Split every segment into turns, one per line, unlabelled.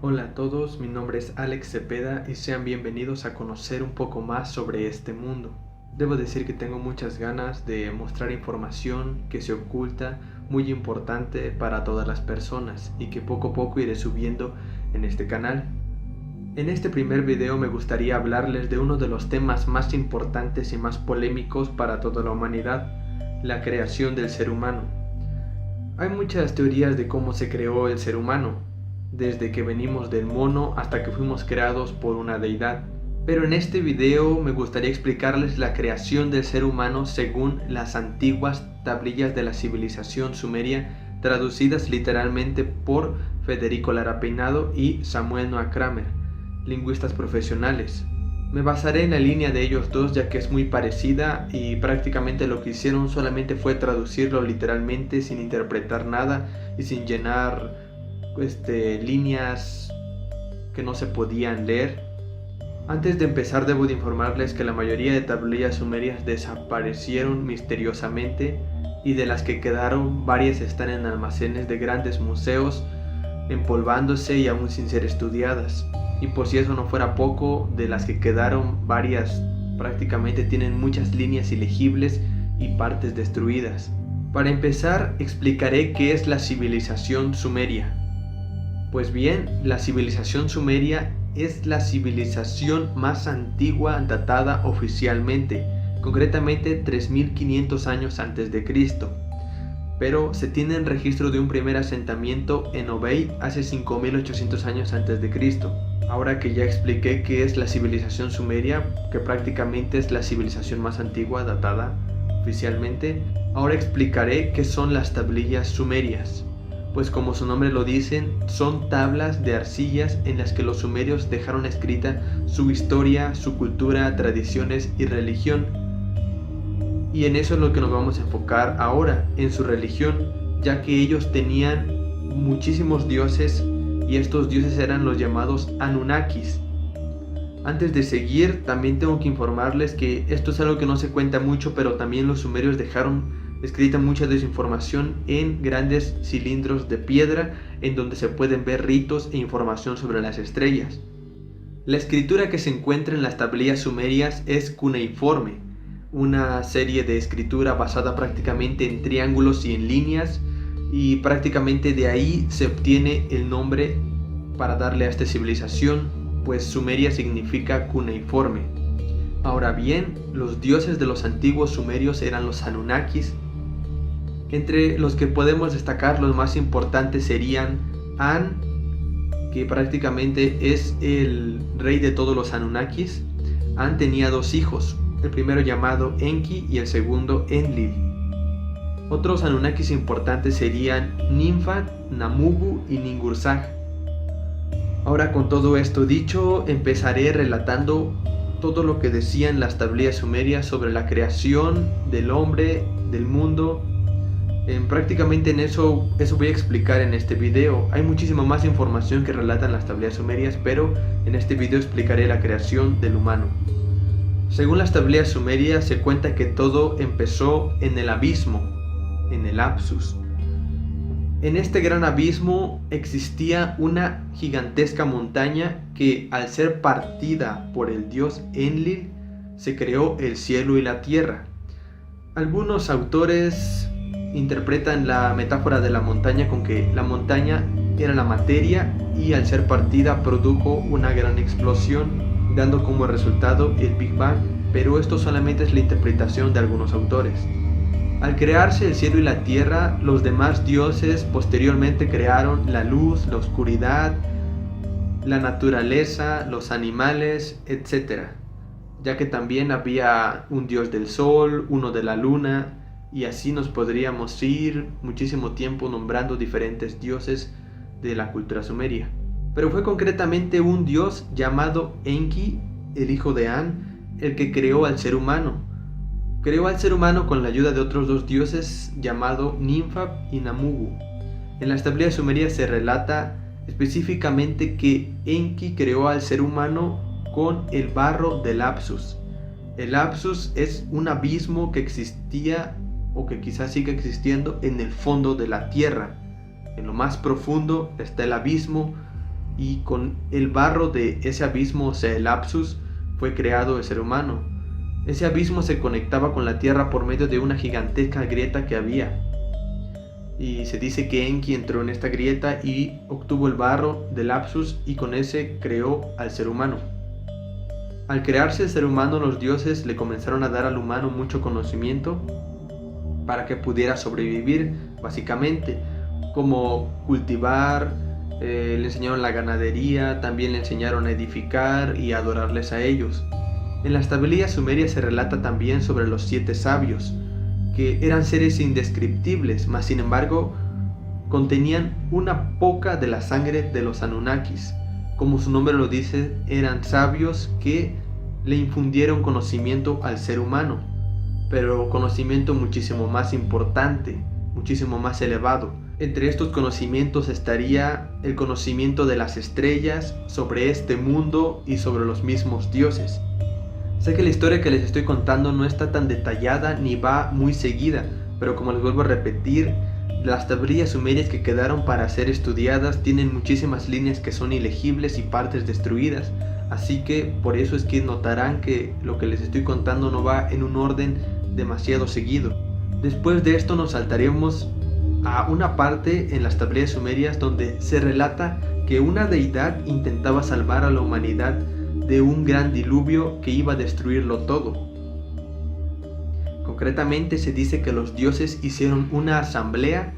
Hola a todos, mi nombre es Alex Cepeda y sean bienvenidos a conocer un poco más sobre este mundo. Debo decir que tengo muchas ganas de mostrar información que se oculta, muy importante para todas las personas y que poco a poco iré subiendo en este canal. En este primer video me gustaría hablarles de uno de los temas más importantes y más polémicos para toda la humanidad, la creación del ser humano. Hay muchas teorías de cómo se creó el ser humano, desde que venimos del mono hasta que fuimos creados por una deidad. Pero en este video me gustaría explicarles la creación del ser humano según las antiguas tablillas de la civilización sumeria, traducidas literalmente por Federico Lara Peinado y Samuel Noah Kramer, lingüistas profesionales. Me basaré en la línea de ellos dos ya que es muy parecida y prácticamente lo que hicieron solamente fue traducirlo literalmente sin interpretar nada y sin llenar líneas que no se podían leer. Antes de empezar debo de informarles que la mayoría de tablillas sumerias desaparecieron misteriosamente y de las que quedaron varias están en almacenes de grandes museos empolvándose y aún sin ser estudiadas. Y por si eso no fuera poco, de las que quedaron varias prácticamente tienen muchas líneas ilegibles y partes destruidas. Para empezar explicaré qué es la civilización sumeria. Pues bien, la civilización sumeria es la civilización más antigua datada oficialmente, concretamente 3500 años antes de Cristo. Pero se tiene el registro de un primer asentamiento en Obey hace 5800 años antes de Cristo. Ahora que ya expliqué qué es la civilización sumeria, que prácticamente es la civilización más antigua datada oficialmente, ahora explicaré qué son las tablillas sumerias. Pues como su nombre lo dicen, son tablas de arcillas en las que los sumerios dejaron escrita su historia, su cultura, tradiciones y religión. Y en eso es lo que nos vamos a enfocar ahora, en su religión, ya que ellos tenían muchísimos dioses y estos dioses eran los llamados Anunnakis. Antes de seguir, también tengo que informarles que esto es algo que no se cuenta mucho, pero también los sumerios dejaron escrita mucha de su información en grandes cilindros de piedra en donde se pueden ver ritos e información sobre las estrellas. La escritura que se encuentra en las tablillas sumerias es cuneiforme, una serie de escritura basada prácticamente en triángulos y en líneas, y prácticamente de ahí se obtiene el nombre para darle a esta civilización, pues Sumeria significa cuneiforme. Ahora bien, los dioses de los antiguos sumerios eran los Anunnakis. Entre los que podemos destacar los más importantes serían An, que prácticamente es el rey de todos los Anunnakis. An tenía dos hijos, el primero llamado Enki y el segundo Enlil. Otros Anunnakis importantes serían Ninfa, Namugu y Ningursag. Ahora, con todo esto dicho, empezaré relatando todo lo que decían las tablillas sumerias sobre la creación del hombre, del mundo. Prácticamente en eso voy a explicar en este video. Hay muchísima más información que relatan las tablillas sumerias, pero en este video explicaré la creación del humano. Según las tablillas sumerias se cuenta que todo empezó en el abismo, en el Apsus. En este gran abismo existía una gigantesca montaña que, al ser partida por el dios Enlil, se creó el cielo y la tierra. Algunos autores interpretan la metáfora de la montaña con que la montaña era la materia y al ser partida produjo una gran explosión, dando como resultado el Big Bang, pero esto solamente es la interpretación de algunos autores. Al crearse el cielo y la tierra, los demás dioses posteriormente crearon la luz, la oscuridad, la naturaleza, los animales, etc. Ya que también había un dios del sol, uno de la luna, y así nos podríamos ir muchísimo tiempo nombrando diferentes dioses de la cultura sumeria. Pero fue concretamente un dios llamado Enki, el hijo de An, el que creó al ser humano. Creó al ser humano con la ayuda de otros dos dioses llamados Ninfa y Namugu. En las tablillas sumerias se relata específicamente que Enki creó al ser humano con el barro del Apsus. El Apsus es un abismo que existía o que quizás siga existiendo en el fondo de la tierra. En lo más profundo está el abismo y con el barro de ese abismo, o sea, el Apsus, fue creado el ser humano. Ese abismo se conectaba con la tierra por medio de una gigantesca grieta que había. Y se dice que Enki entró en esta grieta y obtuvo el barro del Apsus y con ese creó al ser humano. Al crearse el ser humano, los dioses le comenzaron a dar al humano mucho conocimiento para que pudiera sobrevivir, básicamente, como cultivar, le enseñaron la ganadería, también le enseñaron a edificar y a adorarles a ellos. En las tablillas sumerias se relata también sobre los 7 sabios, que eran seres indescriptibles, mas sin embargo contenían una poca de la sangre de los Anunnakis. Como su nombre lo dice, eran sabios que le infundieron conocimiento al ser humano, pero conocimiento muchísimo más importante, muchísimo más elevado. Entre estos conocimientos estaría el conocimiento de las estrellas, sobre este mundo y sobre los mismos dioses. Sé que la historia que les estoy contando no está tan detallada ni va muy seguida, pero como les vuelvo a repetir, las tablillas sumerias que quedaron para ser estudiadas tienen muchísimas líneas que son ilegibles y partes destruidas, así que por eso es que notarán que lo que les estoy contando no va en un orden demasiado seguido. Después de esto nos saltaremos a una parte en las tablillas sumerias donde se relata que una deidad intentaba salvar a la humanidad de un gran diluvio que iba a destruirlo todo. Concretamente se dice que los dioses hicieron una asamblea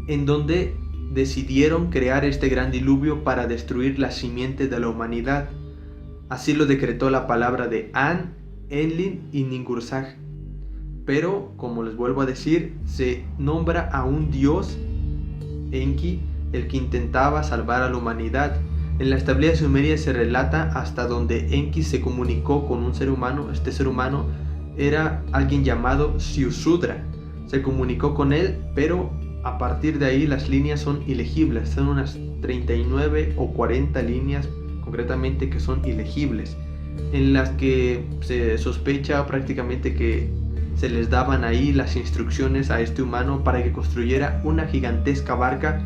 en donde decidieron crear este gran diluvio para destruir la simiente de la humanidad. Así lo decretó la palabra de An, Enlil y Ninhursag. Pero, como les vuelvo a decir, se nombra a un dios, Enki, el que intentaba salvar a la humanidad. En las tablillas sumerias se relata hasta donde Enki se comunicó con un ser humano. Este ser humano era alguien llamado Ziusudra. Se comunicó con él, pero a partir de ahí las líneas son ilegibles. Son unas 39 o 40 líneas concretamente que son ilegibles, en las que se sospecha prácticamente que se les daban ahí las instrucciones a este humano para que construyera una gigantesca barca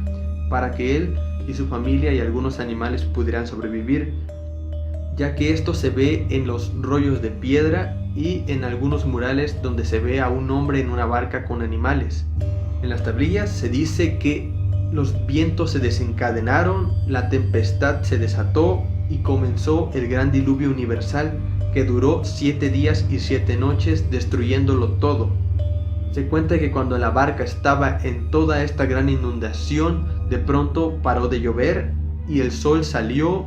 para que él y su familia y algunos animales pudieran sobrevivir, ya que esto se ve en los rollos de piedra y en algunos murales donde se ve a un hombre en una barca con animales. En las tablillas se dice que los vientos se desencadenaron, la tempestad se desató y comenzó el gran diluvio universal que duró 7 días y 7 noches destruyéndolo todo. Se cuenta que cuando la barca estaba en toda esta gran inundación, de pronto paró de llover y el sol salió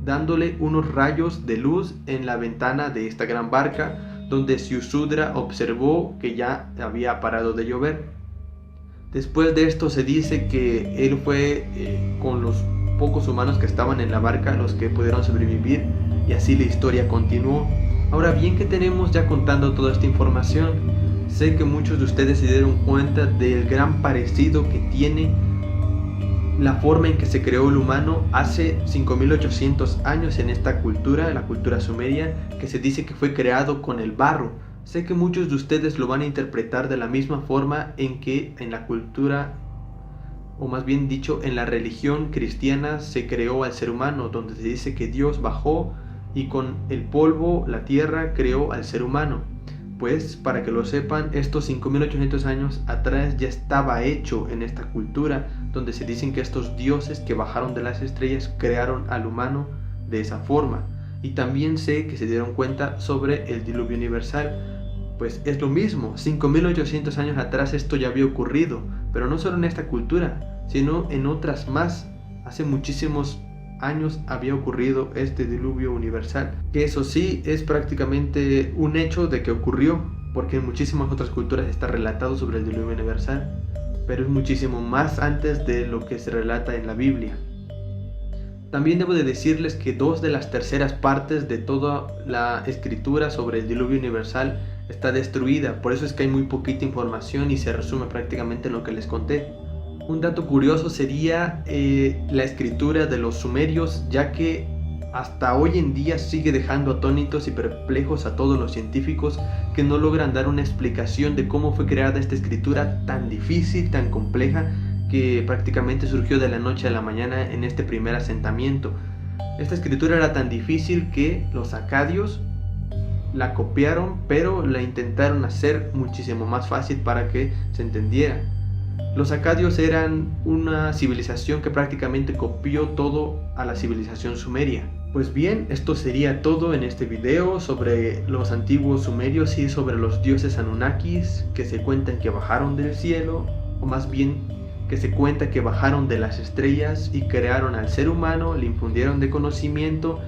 dándole unos rayos de luz en la ventana de esta gran barca, donde Ziusudra observó que ya había parado de llover. Después de esto se dice que él fue con los pocos humanos que estaban en la barca los que pudieron sobrevivir, y así la historia continuó. Ahora bien, que tenemos ya contando toda esta información, sé que muchos de ustedes se dieron cuenta del gran parecido que tiene la forma en que se creó el humano hace 5800 años en esta cultura, la cultura sumeria, que se dice que fue creado con el barro. Sé que muchos de ustedes lo van a interpretar de la misma forma en que en la cultura, o más bien dicho, en la religión cristiana se creó al ser humano, donde se dice que Dios bajó y con el polvo, la tierra, creó al ser humano. Pues, para que lo sepan, estos 5800 años atrás ya estaba hecho en esta cultura, donde se dicen que estos dioses que bajaron de las estrellas crearon al humano de esa forma. Y también sé que se dieron cuenta sobre el diluvio universal. Pues es lo mismo, 5800 años atrás esto ya había ocurrido, pero no solo en esta cultura, sino en otras más. Hace muchísimos años había ocurrido este diluvio universal, que eso sí es prácticamente un hecho de que ocurrió, porque en muchísimas otras culturas está relatado sobre el diluvio universal, pero es muchísimo más antes de lo que se relata en la Biblia. También debo de decirles que 2 de las terceras partes de toda la escritura sobre el diluvio universal está destruida, por eso es que hay muy poquita información y se resume prácticamente en lo que les conté. Un dato curioso sería la escritura de los sumerios, ya que hasta hoy en día sigue dejando atónitos y perplejos a todos los científicos que no logran dar una explicación de cómo fue creada esta escritura tan difícil, tan compleja, que prácticamente surgió de la noche a la mañana en este primer asentamiento. Esta escritura era tan difícil que los acadios la copiaron, pero la intentaron hacer muchísimo más fácil para que se entendiera. Los acadios eran una civilización que prácticamente copió todo a la civilización sumeria. Pues bien, esto sería todo en este video sobre los antiguos sumerios y sobre los dioses Anunnakis, que se cuentan que bajaron del cielo, o más bien que se cuenta que bajaron de las estrellas y crearon al ser humano, le infundieron de conocimiento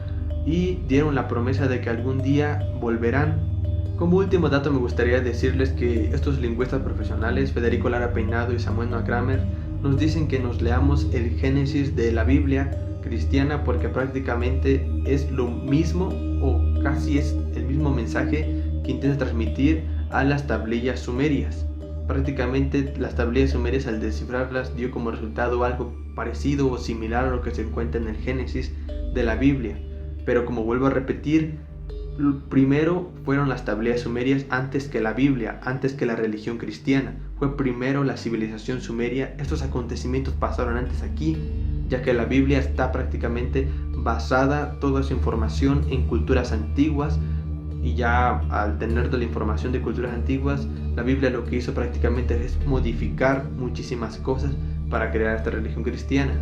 y dieron la promesa de que algún día volverán. Como último dato me gustaría decirles que estos lingüistas profesionales, Federico Lara Peinado y Samuel Noah Kramer, nos dicen que nos leamos el Génesis de la Biblia cristiana porque prácticamente es lo mismo o casi es el mismo mensaje que intenta transmitir a las tablillas sumerias. Prácticamente las tablillas sumerias al descifrarlas dio como resultado algo parecido o similar a lo que se encuentra en el Génesis de la Biblia. Pero como vuelvo a repetir, primero fueron las tablillas sumerias antes que la Biblia, antes que la religión cristiana. Fue primero la civilización sumeria. Estos acontecimientos pasaron antes aquí, ya que la Biblia está prácticamente basada toda su información en culturas antiguas, y ya al tener toda la información de culturas antiguas, la Biblia lo que hizo prácticamente es modificar muchísimas cosas para crear esta religión cristiana.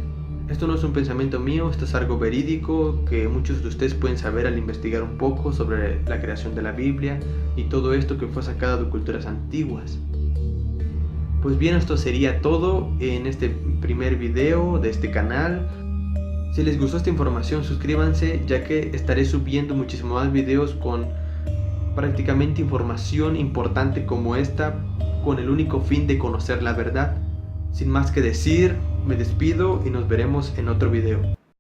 Esto no es un pensamiento mío, esto es algo verídico que muchos de ustedes pueden saber al investigar un poco sobre la creación de la Biblia y todo esto que fue sacado de culturas antiguas. Pues bien, esto sería todo en este primer video de este canal. Si les gustó esta información, suscríbanse, ya que estaré subiendo muchísimos más videos con prácticamente información importante como esta, con el único fin de conocer la verdad. Sin más que decir, me despido y nos veremos en otro video.